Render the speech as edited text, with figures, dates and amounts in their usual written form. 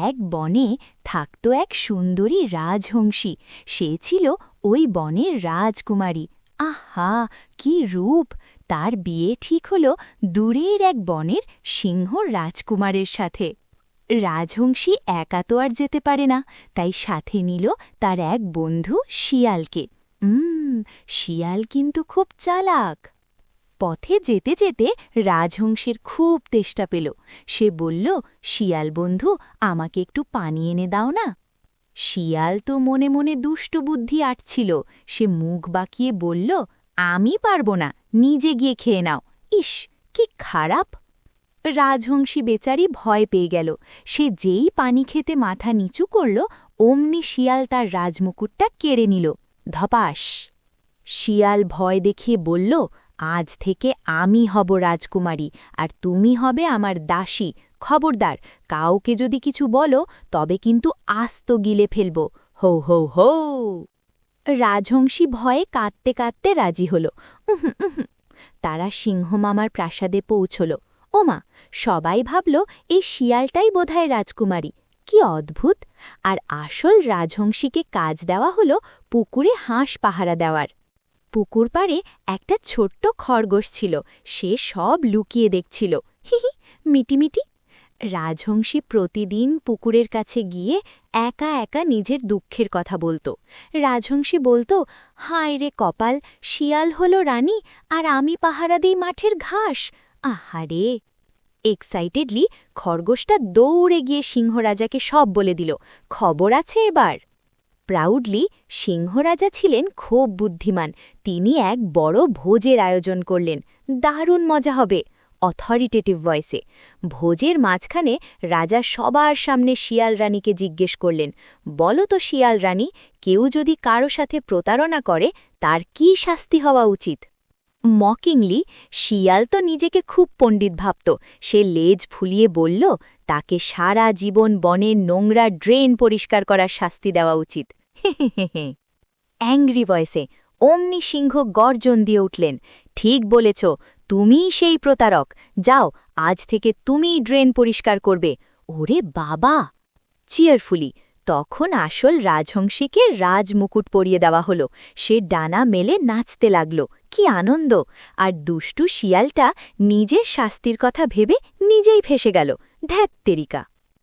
এক বনে থাকত এক সুন্দরী রাজহংসী। সে ছিল ওই বনের রাজকুমারী। আহা, কি রূপ! তার বিয়ে ঠিক হল দূরের এক বনের সিংহ রাজকুমারের সাথে। রাজহংসী একা তো আর যেতে পারে না, তাই সাথে নিল তার এক বন্ধু শিয়ালকে। শিয়াল কিন্তু খুব চালাক। পথে যেতে যেতে রাজহংসের খুব তেষ্টা পেল। সে বলল, শিয়াল বন্ধু, আমাকে একটু পানি এনে দাও না। শিয়াল তো মনে মনে দুষ্টু বুদ্ধি আটছিল। সে মুখ বাঁকিয়ে বলল, আমি পারব না, নিজে গিয়ে খেয়ে নাও। ইস, কি খারাপ! রাজহংসী বেচারি ভয় পেয়ে গেল। সে যেই পানি খেতে মাথা নিচু করল, অমনি শিয়াল তার রাজমুকুটটা কেড়ে নিল। ধপাস! শিয়াল ভয় দেখিয়ে বলল, আজ থেকে আমি হব রাজকুমারী, আর তুমি হবে আমার দাসী। খবরদার, কাউকে যদি কিছু বলো তবে কিন্তু আস্ত গিলে ফেলব। হৌ হৌ হৌ! রাজহংসী ভয়ে কাঁদতে কাঁদতে রাজি হল। তারা সিংহমামার প্রাসাদে পৌঁছল। ওমা, সবাই ভাবল এই শিয়ালটাই বোধহয় রাজকুমারী। কি অদ্ভুত! আর আসল রাজহংসীকে কাজ দেওয়া হল পুকুরে হাঁস পাহারা দেওয়ার। পুকুর পাড়ে একটা ছোট্ট খরগোশ ছিল। সে সব লুকিয়ে দেখছিল। হিহি, মিটিমিটি। রাজহংসী প্রতিদিন পুকুরের কাছে গিয়ে একা একা নিজের দুঃখের কথা বলত। রাজহংসী বলত, হায় রে কপাল, শিয়াল হল রানী আর আমি পাহারা দিই মাঠের ঘাস। আহারে! এক্সাইটেডলি খরগোশটা দৌড়ে গিয়ে সিংহরাজাকে সব বলে দিল। খবর আছে এবার। প্রাউডলি সিংহরাজা ছিলেন খুব বুদ্ধিমান। তিনি এক বড় ভোজের আয়োজন করলেন। দারুণ মজা হবে। অথরিটেটিভ ভয়েসে ভোজের মাঝখানে রাজা সবার সামনে শিয়াল রানীকে জিজ্ঞেস করলেন, বলো তো শিয়াল রানী, কেউ যদি কারো সাথে প্রতারণা করে তার কি শাস্তি হওয়া উচিত? মকিংলি শিয়াল তো নিজেকে খুব পণ্ডিত ভাবত। সে লেজ ফুলিয়ে বলল, তাকে সারা জীবন বনের নোংরা ড্রেন পরিষ্কার করার শাস্তি দেওয়া উচিত। অ্যাংরি ভয়েসে অমনি সিংহ গর্জন দিয়ে উঠলেন, ঠিক বলেছ, তুমিই সেই প্রতারক। যাও, আজ থেকে তুমিই ড্রেন পরিষ্কার করবে। ওরে বাবা! চিয়ারফুলি তখন আসল রাজহংসীকে রাজমুকুট পরিয়ে দেওয়া হল। সে ডানা মেলে নাচতে লাগল। কি আনন্দ! আর দুষ্টু শিয়ালটা নিজের শাস্তির কথা ভেবে নিজেই ফেসে গেল। ধ্যাত্তেরিকা!